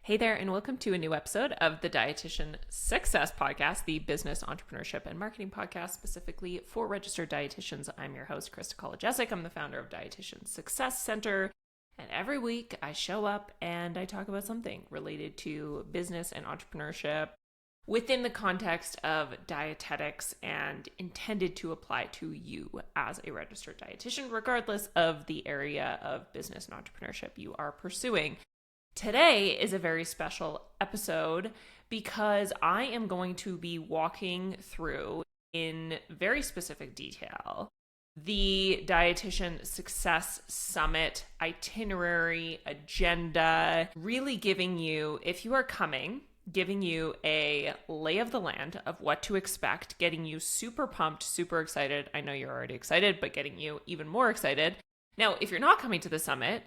Hey there, and welcome to a new episode of the Dietitian Success Podcast, the business, entrepreneurship, and marketing podcast specifically for registered dietitians. I'm your host, Krista Kolajesic. I'm the founder of Dietitian Success Center, and every week I show up and I talk about something related to business and entrepreneurship within the context of dietetics and intended to apply to you as a registered dietitian, regardless of the area of business and entrepreneurship you are pursuing. Today is a very special episode because I am going to be walking through in very specific detail the Dietitian Success Summit itinerary, agenda, really giving you, if you are coming, giving you a lay of the land of what to expect, getting you super pumped, super excited. I know you're already excited, but getting you even more excited. Now, if you're not coming to the summit,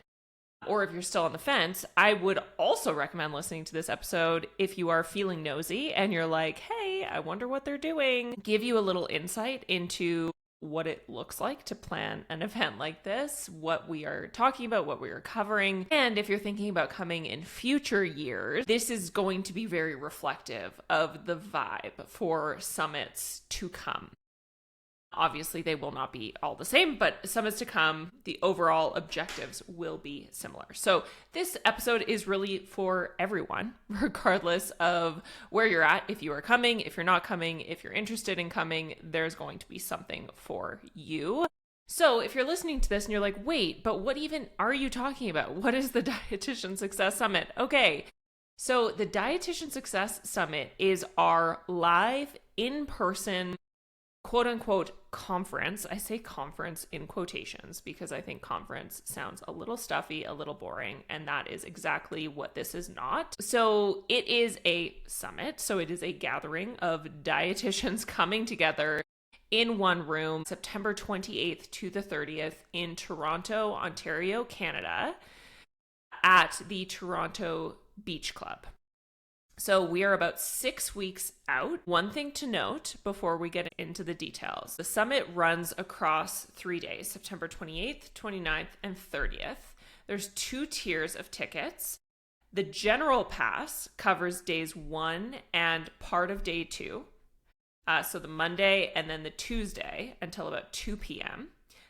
or if you're still on the fence, I would also recommend listening to this episode if you are feeling nosy and you're like, hey, I wonder what they're doing. Give you a little insight into what it looks like to plan an event like this, what we are talking about, what we are covering. And if you're thinking about coming in future years, this is going to be very reflective of the vibe for summits to come. Obviously, they will not be all the same, but summits to come, the overall objectives will be similar. So this episode is really for everyone, regardless of where you're at. If you are coming, if you're not coming, if you're interested in coming, there's going to be something for you. So if you're listening to this and you're like, wait, but what even are you talking about? What is the Dietitian Success Summit? Okay, so the Dietitian Success Summit is our live in-person quote unquote conference. I say conference in quotations because I think conference sounds a little stuffy, a little boring, and that is exactly what this is not. So it is a summit. So it is a gathering of dietitians coming together in one room, September 28th to the 30th in Toronto, Ontario, Canada, at the Toronto Beach Club. So we are about 6 weeks out. One thing to note before we get into the details, the summit runs across 3 days, September 28th, 29th, and 30th. There's 2 tiers of tickets. The general pass covers days 1 and part of day 2. So the Monday and then the Tuesday until about 2 p.m.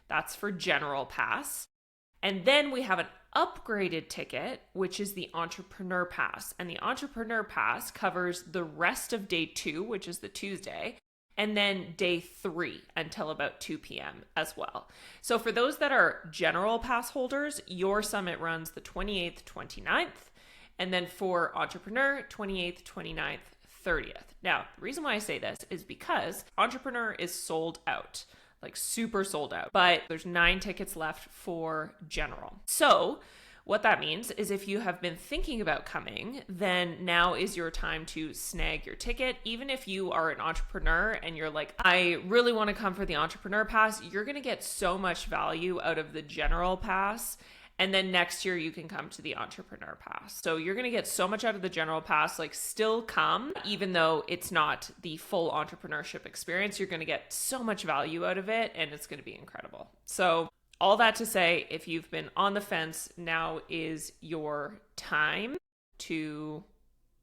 That's for general pass. And then we have an upgraded ticket, which is the Entrepreneur Pass. And the Entrepreneur Pass covers the rest of day 2, which is the Tuesday, and then day 3 until about 2 p.m. as well. So for those that are general pass holders, your summit runs the 28th, 29th, and then for Entrepreneur, 28th, 29th, 30th. Now, the reason why I say this is because Entrepreneur is sold out. Like super sold out, but there's 9 tickets left for general. So what that means is if you have been thinking about coming, then now is your time to snag your ticket. Even if you are an entrepreneur and you're like, I really want to come for the Entrepreneur Pass, you're going to get so much value out of the general pass. And then next year you can come to the Entrepreneur Pass. So you're going to get so much out of the general pass, like still come, even though it's not the full entrepreneurship experience, you're going to get so much value out of it and it's going to be incredible. So all that to say, if you've been on the fence, now is your time to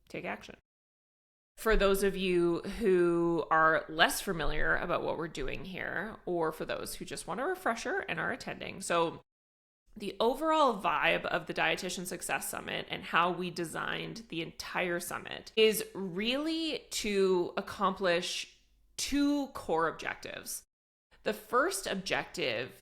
take action. For those of you who are less familiar about what we're doing here, or for those who just want a refresher and are attending. So the overall vibe of the Dietitian Success Summit and how we designed the entire summit is really to accomplish 2 core objectives. The first objective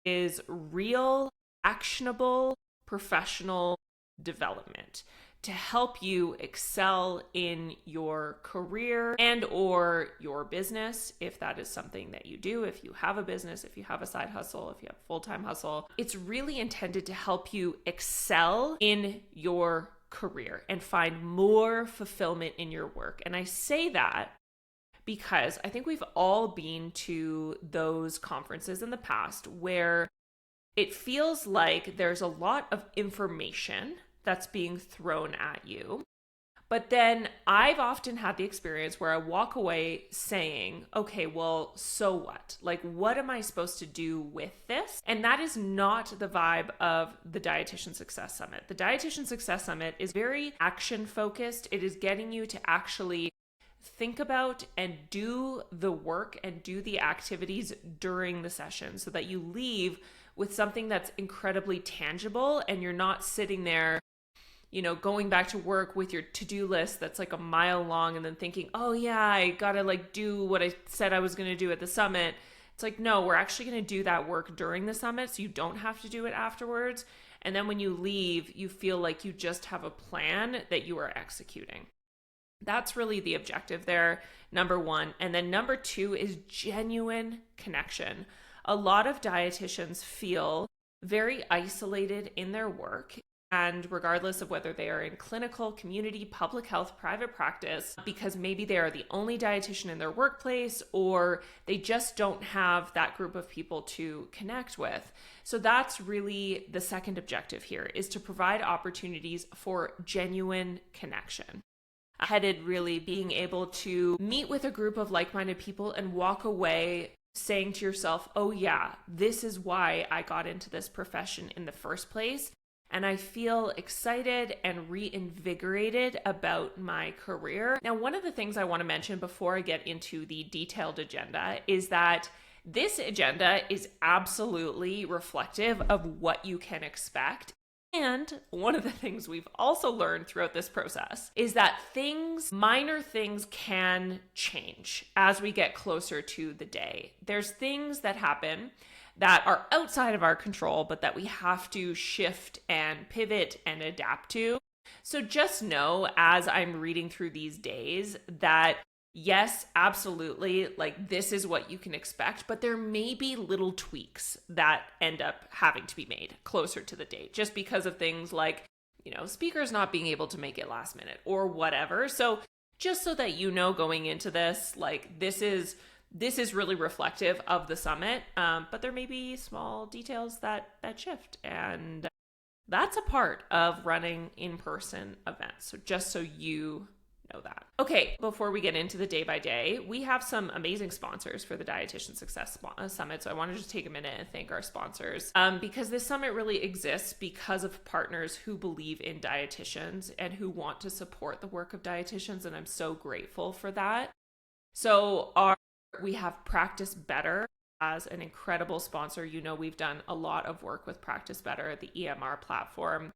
is real, actionable, professional development to help you excel in your career and or your business, if that is something that you do, if you have a business, if you have a side hustle, if you have a full-time hustle. It's really intended to help you excel in your career and find more fulfillment in your work. And I say that because I think we've all been to those conferences in the past where it feels like there's a lot of information that's being thrown at you, But then I've often had the experience where I walk away saying, okay, well, so what? Like, what am I supposed to do with this? And that is not the vibe of the Dietitian Success Summit. The Dietitian Success Summit is very action focused. It is getting you to actually think about and do the work and do the activities during the session so that you leave with something that's incredibly tangible and you're not sitting there, going back to work with your to-do list that's like a mile long and then thinking, oh yeah, I gotta like do what I said I was gonna do at the summit. It's like, no, we're actually gonna do that work during the summit so you don't have to do it afterwards. And then when you leave, you feel like you just have a plan that you are executing. That's really the objective there, number one. And then number two is genuine connection. A lot of dietitians feel very isolated in their work. And regardless of whether they are in clinical, community, public health, private practice, because maybe they are the only dietitian in their workplace, or they just don't have that group of people to connect with. So that's really the second objective here, is to provide opportunities for genuine connection. Headed really being able to meet with a group of like-minded people and walk away saying to yourself, oh yeah, this is why I got into this profession in the first place. And I feel excited and reinvigorated about my career. Now, one of the things I want to mention before I get into the detailed agenda is that this agenda is absolutely reflective of what you can expect. And one of the things we've also learned throughout this process is that minor things can change as we get closer to the day. There's things that happen that are outside of our control, but that we have to shift and pivot and adapt to. So just know, as I'm reading through these days, that yes, absolutely, like this is what you can expect, but there may be little tweaks that end up having to be made closer to the date just because of things like, speakers not being able to make it last minute or whatever. So just so that going into this, like this is really reflective of the summit, but there may be small details that shift, and that's a part of running in-person events. So just so you know that. Okay, before we get into the day by day, we have some amazing sponsors for the Dietitian Success Summit. So I want to just take a minute and thank our sponsors because this summit really exists because of partners who believe in dietitians and who want to support the work of dietitians, and I'm so grateful for that. So we have Practice Better as an incredible sponsor. We've done a lot of work with Practice Better, the EMR platform.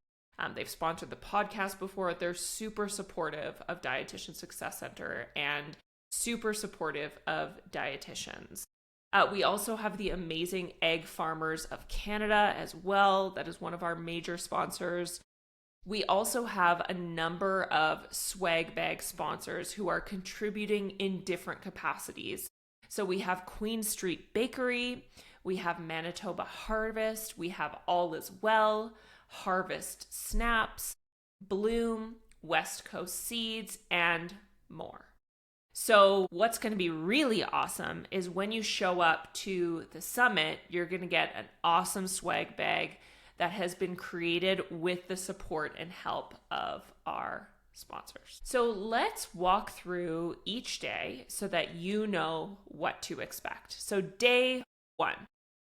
They've sponsored the podcast before. They're super supportive of Dietitian Success Center and super supportive of dietitians. We also have the amazing Egg Farmers of Canada as well. That is one of our major sponsors. We also have a number of swag bag sponsors who are contributing in different capacities. So we have Queen Street Bakery, we have Manitoba Harvest, we have All Is Well, Harvest Snaps, Bloom, West Coast Seeds, and more. So what's going to be really awesome is when you show up to the summit, you're going to get an awesome swag bag that has been created with the support and help of our sponsors. So let's walk through each day so that you know what to expect. So day 1,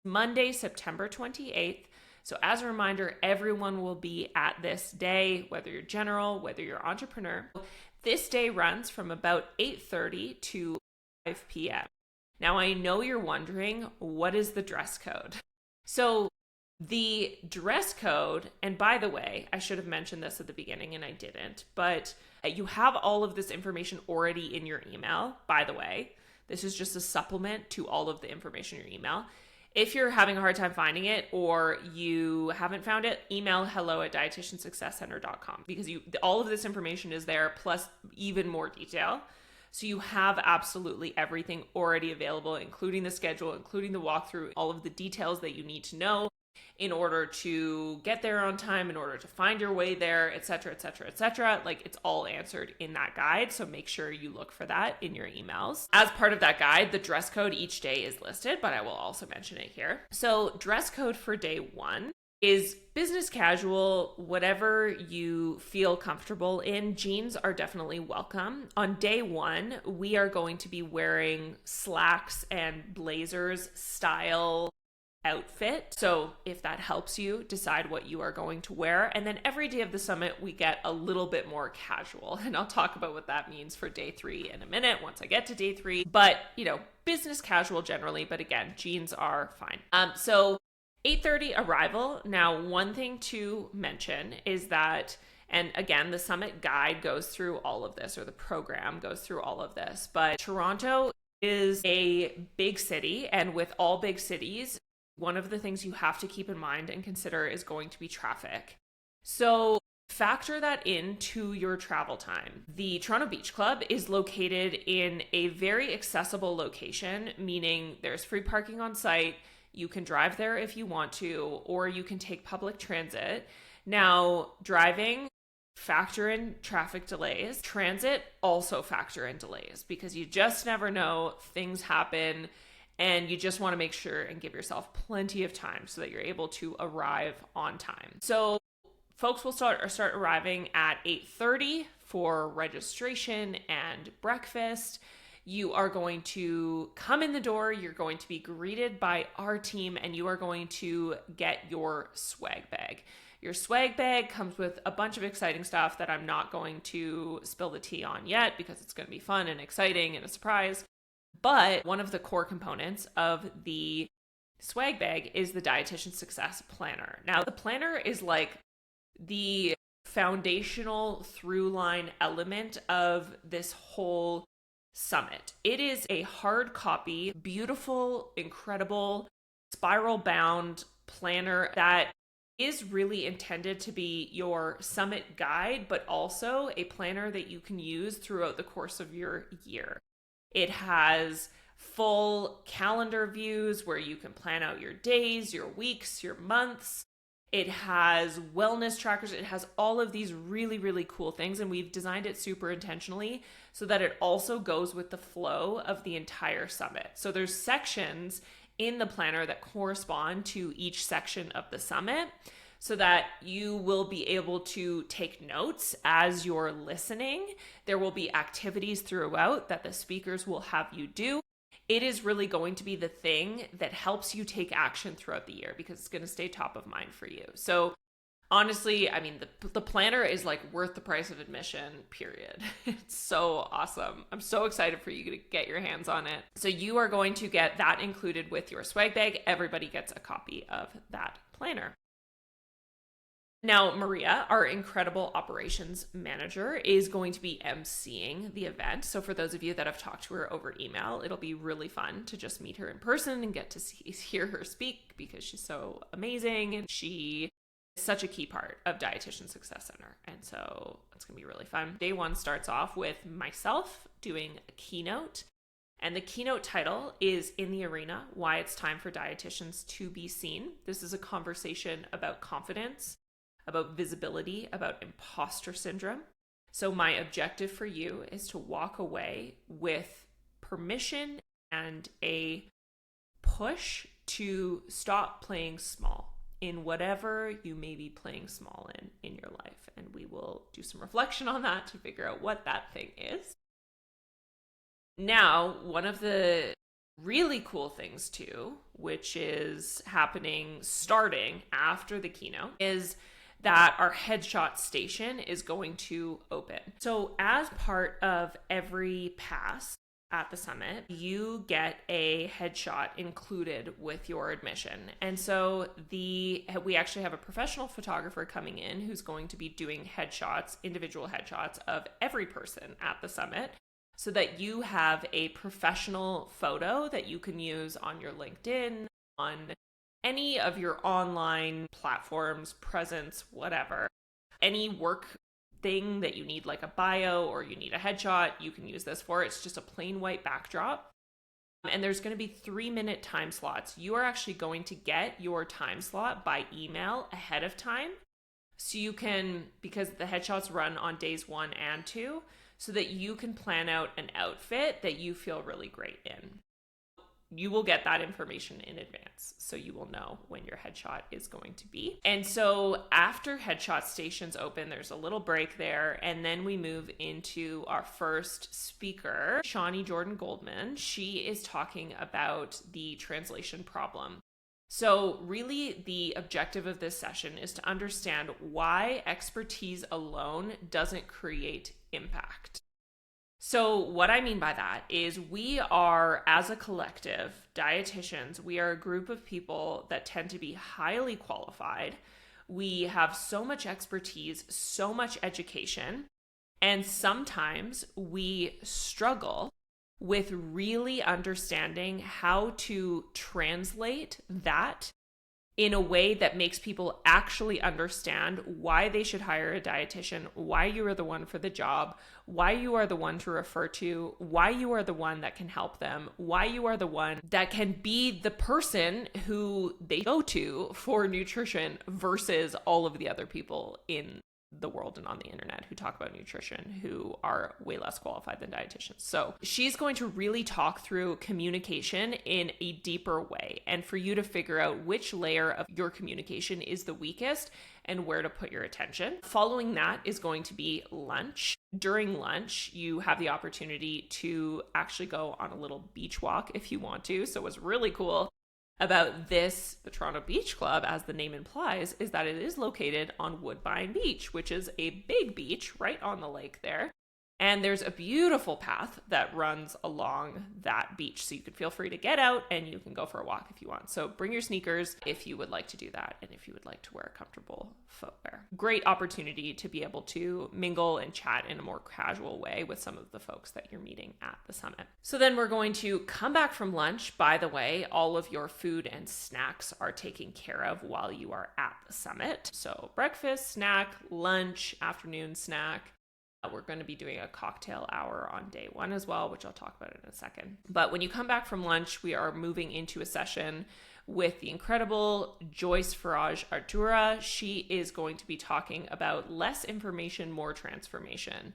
Monday, September 28th. So as a reminder, everyone will be at this day, whether you're general, whether you're entrepreneur. This day runs from about 8:30 to 5 p.m. Now, I know you're wondering, what is the dress code? So the dress code, and by the way, I should have mentioned this at the beginning and I didn't, but you have all of this information already in your email, by the way. This is just a supplement to all of the information in your email. If you're having a hard time finding it or you haven't found it, email hello@dietitiansuccesscenter.com because all of this information is there, plus even more detail. So you have absolutely everything already available, including the schedule, including the walkthrough, all of the details that you need to know in order to get there on time, in order to find your way there, et cetera, et cetera, et cetera. Like, it's all answered in that guide. So make sure you look for that in your emails. As part of that guide, the dress code each day is listed, but I will also mention it here. So dress code for day 1 is business casual, whatever you feel comfortable in. Jeans are definitely welcome. On day one, we are going to be wearing slacks and blazers style outfit. So if that helps you decide what you are going to wear. And then every day of the summit, we get a little bit more casual. And I'll talk about what that means for day 3 in a minute once I get to day 3. But, business casual generally. But again, jeans are fine. So 8:30 arrival. Now, one thing to mention is that, and again, the summit guide goes through all of this, or the program goes through all of this, but Toronto is a big city, and with all big cities, one of the things you have to keep in mind and consider is going to be traffic. So factor that into your travel time. The Toronto Beach Club is located in a very accessible location, meaning there's free parking on site. You can drive there if you want to, or you can take public transit. Now, driving, factor in traffic delays. Transit, also factor in delays, because you just never know, things happen, and you just want to make sure and give yourself plenty of time so that you're able to arrive on time. So folks will start arriving at 8:30 for registration and breakfast. You are going to come in the door, you're going to be greeted by our team, and you are going to get your swag bag. Your swag bag comes with a bunch of exciting stuff that I'm not going to spill the tea on yet because it's going to be fun and exciting and a surprise. But one of the core components of the swag bag is the Dietitian Success Planner. Now, the planner is like the foundational through line element of this whole summit. It is a hard copy, beautiful, incredible, spiral bound planner that is really intended to be your summit guide, but also a planner that you can use throughout the course of your year. It has full calendar views where you can plan out your days, your weeks, your months. It has wellness trackers. It has all of these really, really cool things. And we've designed it super intentionally so that it also goes with the flow of the entire summit. So there's sections in the planner that correspond to each section of the summit so that you will be able to take notes as you're listening. There will be activities throughout that the speakers will have you do. It is really going to be the thing that helps you take action throughout the year because it's going to stay top of mind for you. So honestly, I mean, the planner is like worth the price of admission, period. It's so awesome. I'm so excited for you to get your hands on it. So you are going to get that included with your swag bag. Everybody gets a copy of that planner. Now, Maria, our incredible operations manager, is going to be emceeing the event. So for those of you that have talked to her over email, it'll be really fun to just meet her in person and get to hear her speak because she's so amazing and she is such a key part of Dietitian Success Center. And so it's going to be really fun. Day 1 starts off with myself doing a keynote. And the keynote title is In the Arena, Why It's Time for Dietitians to Be Seen. This is a conversation about confidence, about visibility, about imposter syndrome. So my objective for you is to walk away with permission and a push to stop playing small in whatever you may be playing small in your life. And we will do some reflection on that to figure out what that thing is. Now, one of the really cool things too, which is happening starting after the keynote, is that our headshot station is going to open. So as part of every pass at the summit, you get a headshot included with your admission. And so we actually have a professional photographer coming in who's going to be doing headshots, individual headshots of every person at the summit so that you have a professional photo that you can use on your LinkedIn, on any of your online platforms, presence, whatever. Any work thing that you need, like a bio or you need a headshot, you can use this for. It's just a plain white backdrop. And there's going to be 3-minute time slots. You are actually going to get your time slot by email ahead of time. So you can, because the headshots run on days 1 and 2, so that you can plan out an outfit that you feel really great in. you will get that information in advance. So you will know when your headshot is going to be. And so after headshot stations open, there's a little break there. And then we move into our first speaker, Shawnee Jordan Goldman. She is talking about the translation problem. So really the objective of this session is to understand why expertise alone doesn't create impact. So what I mean by that is we are, as a collective, dietitians, we are a group of people that tend to be highly qualified. We have so much expertise, so much education, and sometimes we struggle with really understanding how to translate that in a way that makes people actually understand why they should hire a dietitian, why you are the one for the job, why you are the one to refer to, why you are the one that can help them, why you are the one that can be the person who they go to for nutrition versus all of the other people in the world and on the internet who talk about nutrition who are way less qualified than dietitians. So she's going to really talk through communication in a deeper way, and for you to figure out which layer of your communication is the weakest and where to put your attention. Following that is going to be lunch. During lunch, you have the opportunity to actually go on a little beach walk if you want to. So what's really cool about this, the Toronto Beach Club, as the name implies, is that it is located on Woodbine Beach, which is a big beach right on the lake there. And there's a beautiful path that runs along that beach. So you can feel free to get out and you can go for a walk if you want. So bring your sneakers if you would like to do that and if you would like to wear comfortable footwear. Great opportunity to be able to mingle and chat in a more casual way with some of the folks that you're meeting at the summit. So then we're going to come back from lunch. By the way, all of your food and snacks are taken care of while you are at the summit. So breakfast, snack, lunch, afternoon snack. We're going to be doing a cocktail hour on day one as well, which I'll talk about in a second. But when you come back from lunch, we are moving into a session with the incredible Joyce Faraj Artura. She is going to be talking about less information, more transformation.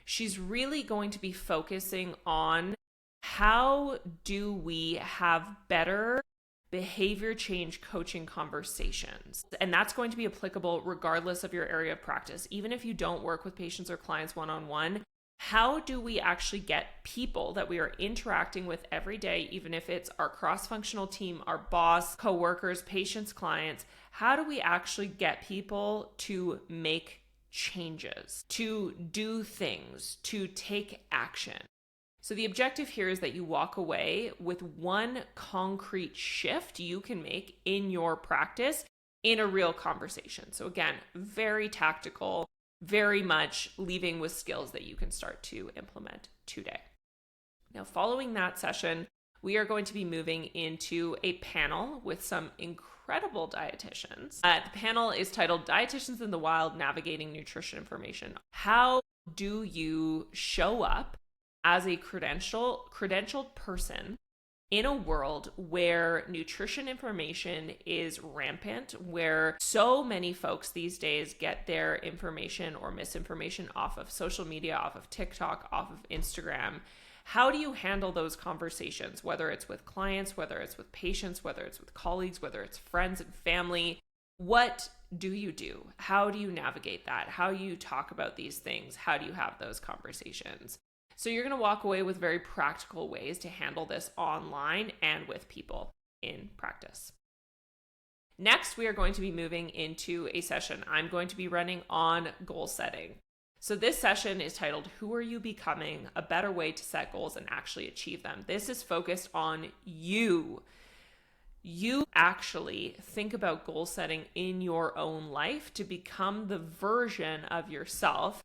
She's really going to be focusing on how do we have better behavior change coaching conversations. And that's going to be applicable regardless of your area of practice. Even if you don't work with patients or clients one-on-one, how do we actually get people that we are interacting with every day, even if it's our cross-functional team, our boss, coworkers, patients, clients, how do we actually get people to make changes, to do things, to take action? So the objective here is that you walk away with one concrete shift you can make in your practice in a real conversation. So again, very tactical, very much leaving with skills that you can start to implement today. Now, following that session, we are going to be moving into a panel with some incredible dietitians. The panel is titled Dietitians in the Wild, Navigating Nutrition Information. How do you show up as a credentialed person in a world where nutrition information is rampant, where so many folks these days get their information or misinformation off of social media, off of TikTok, off of Instagram? How do you handle those conversations, whether it's with clients, whether it's with patients, whether it's with colleagues, whether it's friends and family? What do you do? How do you navigate that? How do you talk about these things? How do you have those conversations? So you're going to walk away with very practical ways to handle this online and with people in practice. Next, we are going to be moving into a session I'm going to be running on goal setting. So this session is titled, Who Are You Becoming? A Better Way to Set Goals and Actually Achieve Them. This is focused on you. You actually think about goal setting in your own life to become the version of yourself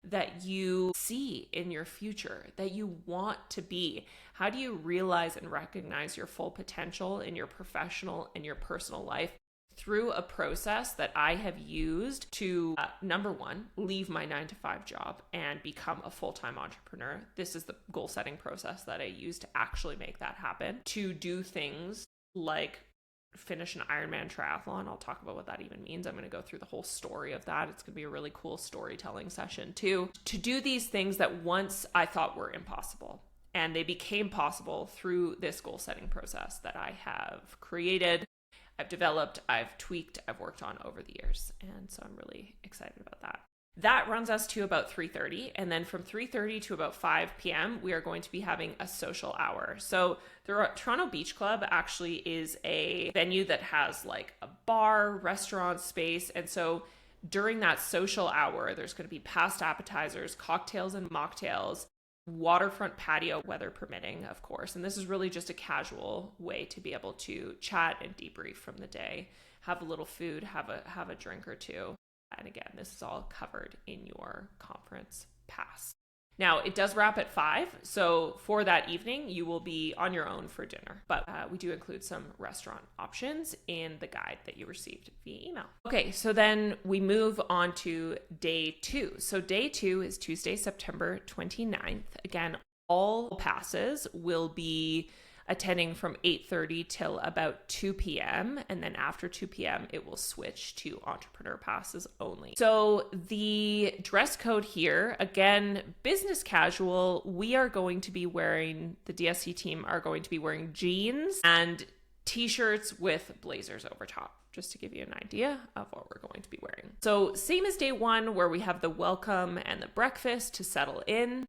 that you see in your future, that you want to be. How do you realize and recognize your full potential in your professional and your personal life through a process that I have used to, number one, leave my 9-to-5 job and become a full-time entrepreneur? This is the goal setting process that I use to actually make that happen. To do things like finish an Ironman triathlon. I'll talk about what that even means. I'm going to go through the whole story of that. It's going to be a really cool storytelling session too. To do these things that once I thought were impossible. And they became possible through this goal setting process that I have created, I've developed, I've tweaked, I've worked on over the years. And so I'm really excited about that. That runs us to about 3:30. And then from 3:30 to about 5 p.m., we are going to be having a social hour. So the Toronto Beach Club actually is a venue that has like a bar, restaurant space. And so during that social hour, there's going to be past appetizers, cocktails and mocktails, waterfront patio, weather permitting, of course. And this is really just a casual way to be able to chat and debrief from the day, have a little food, have a drink or two. And again, this is all covered in your conference pass. Now, it does wrap at 5. So for that evening, you will be on your own for dinner. But we do include some restaurant options in the guide that you received via email. Okay, so then we move on to day 2. So day 2 is Tuesday, September 29th. Again, all passes will be attending from 8:30 till about 2 p.m. And then after 2 p.m., it will switch to entrepreneur passes only. So the dress code here, again, business casual, we are going to be wearing, the DSC team are going to be wearing jeans and t-shirts with blazers over top, just to give you an idea of what we're going to be wearing. So same as day 1, where we have the welcome and the breakfast to settle in.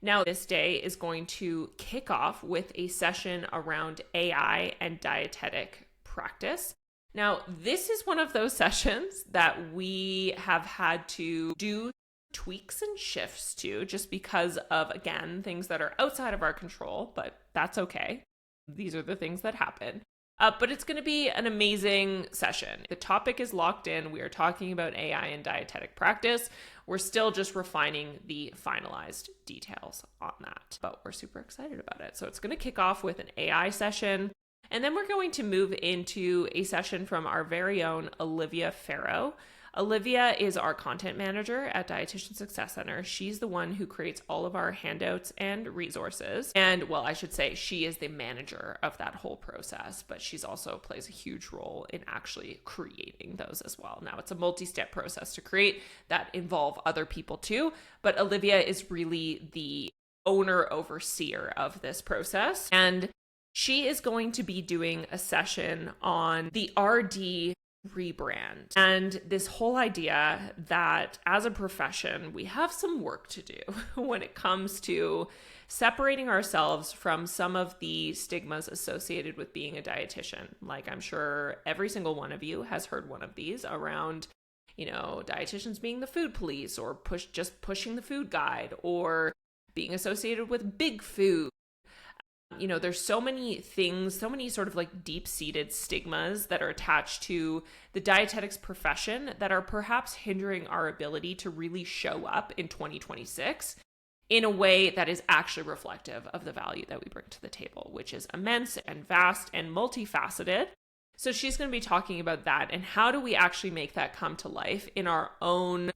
Now, this day is going to kick off with a session around AI and dietetic practice. Now, this is one of those sessions that we have had to do tweaks and shifts to just because of, again, things that are outside of our control, but that's okay. These are the things that happen. But it's going to be an amazing session. The topic is locked in. We are talking about AI and dietetic practice. We're still just refining the finalized details on that, but we're super excited about it. So it's going to kick off with an AI session, and then we're going to move into a session from our very own Olivia Farrow. Olivia is our content manager at Dietitian Success Center. She's the one who creates all of our handouts and resources. And well, I should say she is the manager of that whole process, but she's also plays a huge role in actually creating those as well. Now, it's a multi-step process to create that involve other people too, but Olivia is really the owner overseer of this process. And she is going to be doing a session on the RD rebrand and this whole idea that as a profession, we have some work to do when it comes to separating ourselves from some of the stigmas associated with being a dietitian. Like, I'm sure every single one of you has heard one of these around, dietitians being the food police, or pushing the food guide, or being associated with big food. There's so many things, so many sort of like deep-seated stigmas that are attached to the dietetics profession that are perhaps hindering our ability to really show up in 2026 in a way that is actually reflective of the value that we bring to the table, which is immense and vast and multifaceted. So she's going to be talking about that and how do we actually make that come to life in our own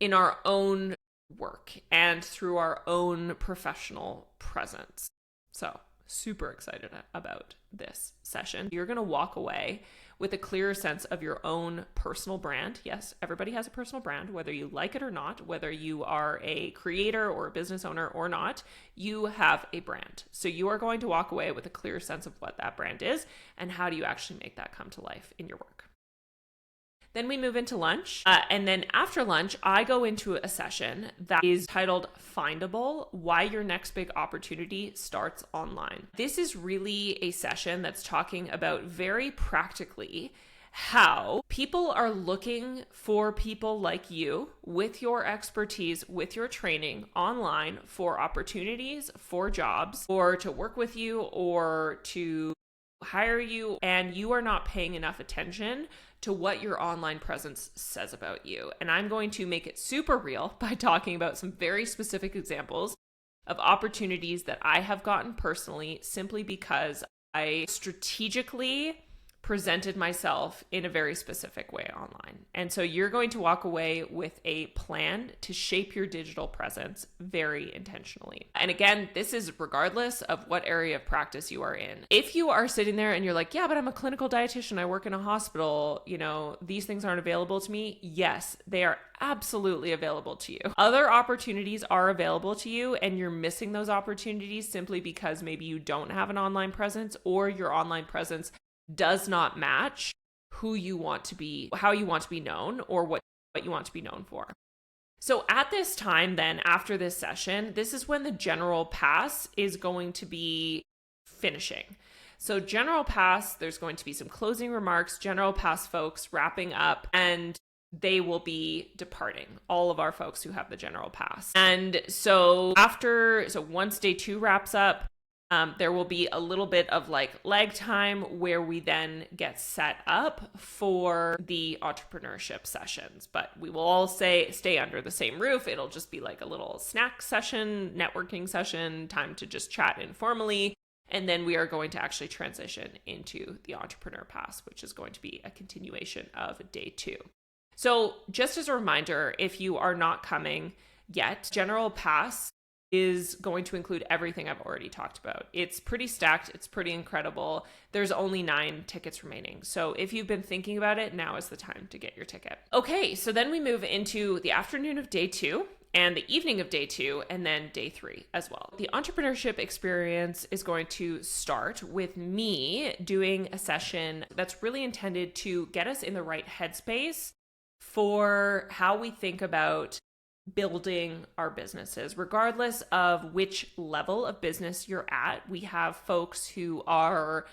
work and through our own professional presence. So super excited about this session. You're going to walk away with a clearer sense of your own personal brand. Yes, everybody has a personal brand, whether you like it or not, whether you are a creator or a business owner or not, you have a brand. So you are going to walk away with a clear sense of what that brand is and how do you actually make that come to life in your work. Then we move into lunch. And then after lunch, I go into a session that is titled Findable: Why Your Next Big Opportunity Starts Online. This is really a session that's talking about very practically how people are looking for people like you with your expertise, with your training online for opportunities, for jobs, or to work with you or to hire you, and you are not paying enough attention to what your online presence says about you. And I'm going to make it super real by talking about some very specific examples of opportunities that I have gotten personally simply because I strategically presented myself in a very specific way online. And so you're going to walk away with a plan to shape your digital presence very intentionally. And again, this is regardless of what area of practice you are in. If you are sitting there and you're like, yeah, but I'm a clinical dietitian, I work in a hospital, these things aren't available to me. Yes, they are absolutely available to you. Other opportunities are available to you, and you're missing those opportunities simply because maybe you don't have an online presence, or your online presence does not match who you want to be, how you want to be known, or what you want to be known for. So at this time then, after this session, this is when the general pass is going to be finishing. So general pass, there's going to be some closing remarks, general pass folks wrapping up, and they will be departing, all of our folks who have the general pass. And so once day 2 wraps up, there will be a little bit of lag time where we then get set up for the entrepreneurship sessions, but we will all stay under the same roof. It'll just be like a little snack session, networking session, time to just chat informally. And then we are going to actually transition into the entrepreneur pass, which is going to be a continuation of day 2. So just as a reminder, if you are not coming yet, general pass is going to include everything I've already talked about. It's pretty stacked. It's pretty incredible. There's only 9 tickets remaining. So if you've been thinking about it, now is the time to get your ticket. Okay, so then we move into the afternoon of day 2 and the evening of day 2, and then day 3 as well. The entrepreneurship experience is going to start with me doing a session that's really intended to get us in the right headspace for how we think about building our businesses, regardless of which level of business you're at. We have folks who are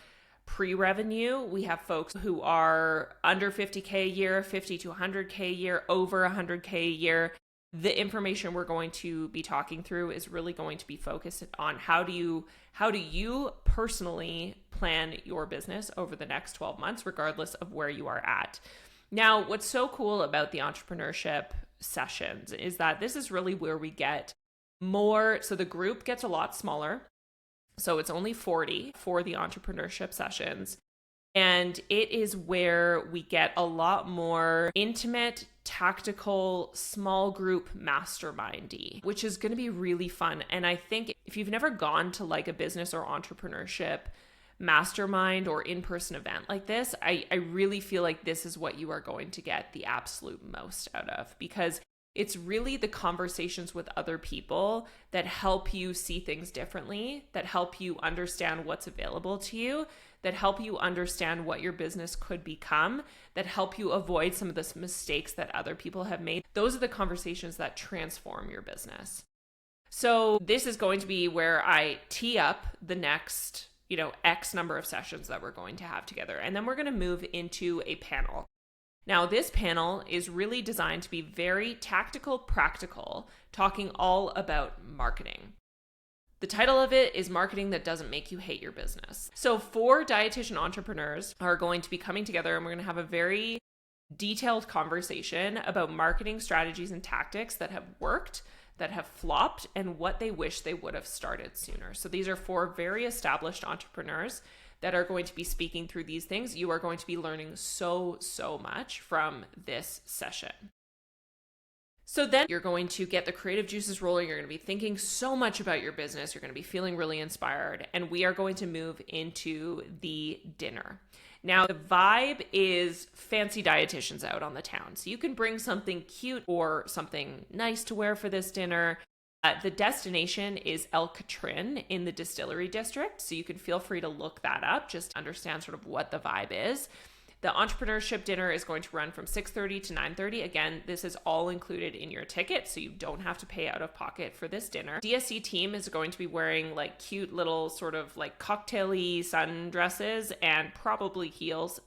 pre-revenue. We have folks who are under 50K a year, 50 to 100K a year, over 100K a year. The information we're going to be talking through is really going to be focused on how do you personally plan your business over the next 12 months, regardless of where you are at. Now, what's so cool about the entrepreneurship sessions is that this is really where we get more. So the group gets a lot smaller. So it's only 40 for the entrepreneurship sessions. And it is where we get a lot more intimate, tactical, small group mastermindy, which is going to be really fun. And I think if you've never gone to a business or entrepreneurship mastermind or in-person event like this, I really feel like this is what you are going to get the absolute most out of, because it's really the conversations with other people that help you see things differently, that help you understand what's available to you, that help you understand what your business could become, that help you avoid some of the mistakes that other people have made. Those are the conversations that transform your business. So this is going to be where I tee up the next X number of sessions that we're going to have together. And then we're going to move into a panel. Now, this panel is really designed to be very tactical, practical, talking all about marketing. The title of it is Marketing That Doesn't Make You Hate Your Business. So 4 dietitian entrepreneurs are going to be coming together, and we're going to have a very detailed conversation about marketing strategies and tactics that have worked, that have flopped, and what they wish they would have started sooner. So these are 4 very established entrepreneurs that are going to be speaking through these things. You are going to be learning so much from this session. So then you're going to get the creative juices rolling. You're going to be thinking so much about your business. You're going to be feeling really inspired. And we are going to move into the dinner. Now, the vibe is fancy dietitians out on the town. So you can bring something cute or something nice to wear for this dinner. The destination is Katrin in the Distillery District. So you can feel free to look that up, just understand sort of what the vibe is. The entrepreneurship dinner is going to run from 6:30 to 9:30. Again, this is all included in your ticket, so you don't have to pay out of pocket for this dinner. DSC team is going to be wearing cute little sort of cocktail-y sundresses and probably heels,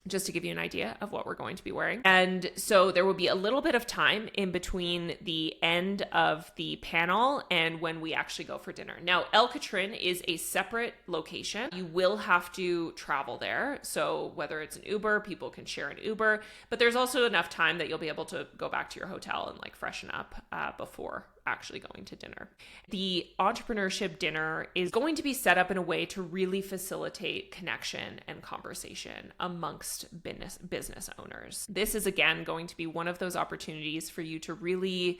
just to give you an idea of what we're going to be wearing. And so there will be a little bit of time in between the end of the panel and when we actually go for dinner. Now, Katrin is a separate location. You will have to travel there. So whether it's an Uber, people can share an Uber, but there's also enough time that you'll be able to go back to your hotel and freshen up before actually going to dinner. The entrepreneurship dinner is going to be set up in a way to really facilitate connection and conversation amongst business owners. This is, again, going to be one of those opportunities for you to really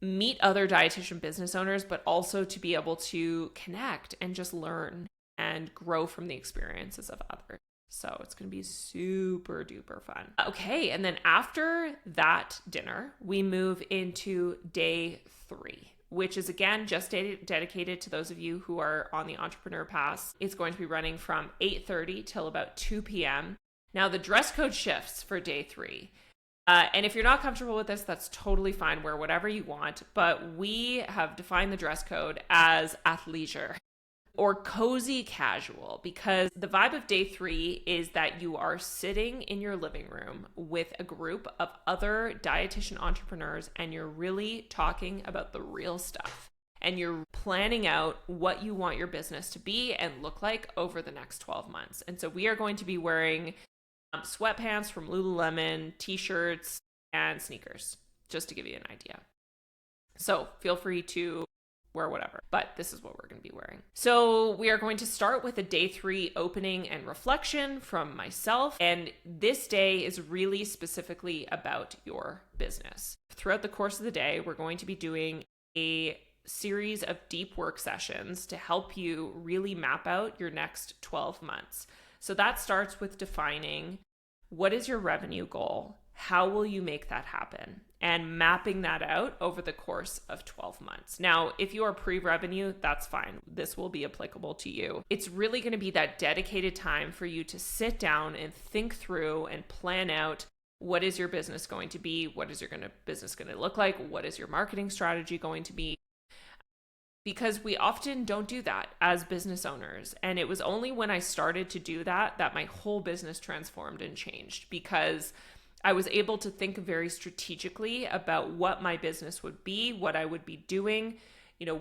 meet other dietitian business owners, but also to be able to connect and just learn and grow from the experiences of others. So it's going to be super duper fun. Okay. And then after that dinner, we move into day 3, which is, again, just dedicated to those of you who are on the Entrepreneur Pass. It's going to be running from 8:30 till about 2 p.m. Now, the dress code shifts for day 3. And if you're not comfortable with this, that's totally fine. Wear whatever you want. But we have defined the dress code as athleisure or cozy casual, because the vibe of day 3 is that you are sitting in your living room with a group of other dietitian entrepreneurs and you're really talking about the real stuff. And you're planning out what you want your business to be and look like over the next 12 months. And so we are going to be wearing sweatpants from Lululemon, t-shirts, and sneakers, just to give you an idea. So feel free to wear whatever, but this is what we're going to be wearing. So we are going to start with a day 3 opening and reflection from myself. And this day is really specifically about your business. Throughout the course of the day, we're going to be doing a series of deep work sessions to help you really map out your next 12 months. So that starts with defining what is your revenue goal? How will you make that happen? And mapping that out over the course of 12 months. Now, if you are pre-revenue, that's fine. This will be applicable to you. It's really going to be that dedicated time for you to sit down and think through and plan out what is your business going to be? What is your business going to look like? What is your marketing strategy going to be? Because we often don't do that as business owners. And it was only when I started to do that that my whole business transformed and changed, because I was able to think very strategically about what my business would be, what I would be doing,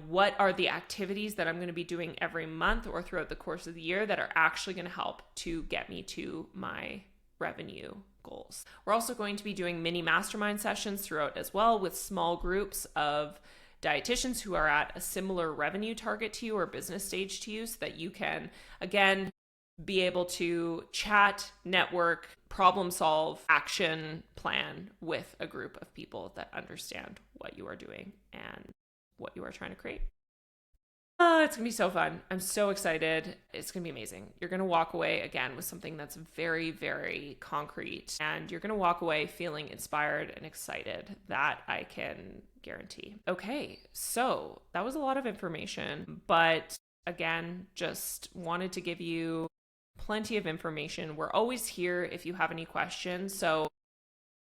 what are the activities that I'm going to be doing every month or throughout the course of the year that are actually going to help to get me to my revenue goals. We're also going to be doing mini mastermind sessions throughout as well, with small groups of dietitians who are at a similar revenue target to you or business stage to you, so that you can, again, be able to chat, network, problem solve, action plan with a group of people that understand what you are doing and what you are trying to create. It's going to be so fun. I'm so excited. It's going to be amazing. You're going to walk away again with something that's very, very concrete, and you're going to walk away feeling inspired and excited. That I can guarantee. Okay, so that was a lot of information, but again, just wanted to give you plenty of information. We're always here if you have any questions. So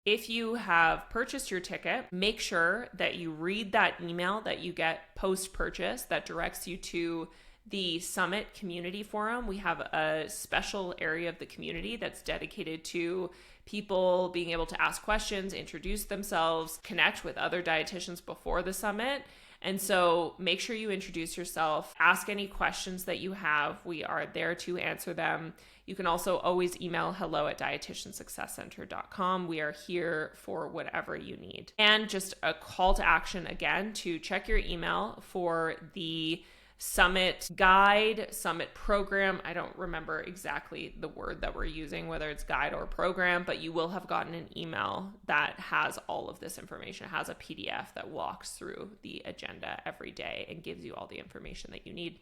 if you have purchased your ticket, make sure that you read that email that you get post-purchase that directs you to the Summit Community Forum. We have a special area of the community that's dedicated to people being able to ask questions, introduce themselves, connect with other dietitians before the summit. And so make sure you introduce yourself, ask any questions that you have. We are there to answer them. You can also always email hello@dietitiansuccesscenter.com. We are here for whatever you need. And just a call to action again to check your email for the Summit guide, Summit program. I don't remember exactly the word that we're using, whether it's guide or program, but you will have gotten an email that has all of this information. It has a PDF that walks through the agenda every day and gives you all the information that you need.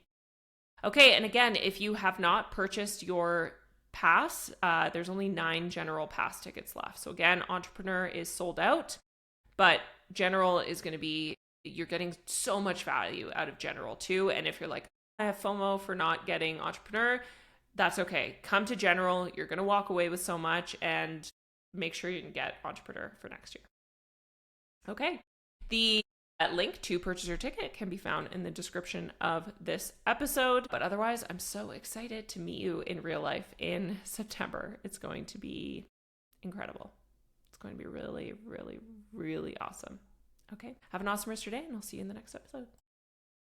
Okay, and again, if you have not purchased your pass, there's only 9 general pass tickets left. So again, Entrepreneur is sold out, but General is going to be, you're getting so much value out of General too. And if you're like, I have FOMO for not getting Entrepreneur, that's okay. Come to General. You're going to walk away with so much, and make sure you can get Entrepreneur for next year. Okay. The link to purchase your ticket can be found in the description of this episode. But otherwise, I'm so excited to meet you in real life in September. It's going to be incredible. It's going to be really, really, really awesome. Okay. Have an awesome rest of your day, and I'll see you in the next episode.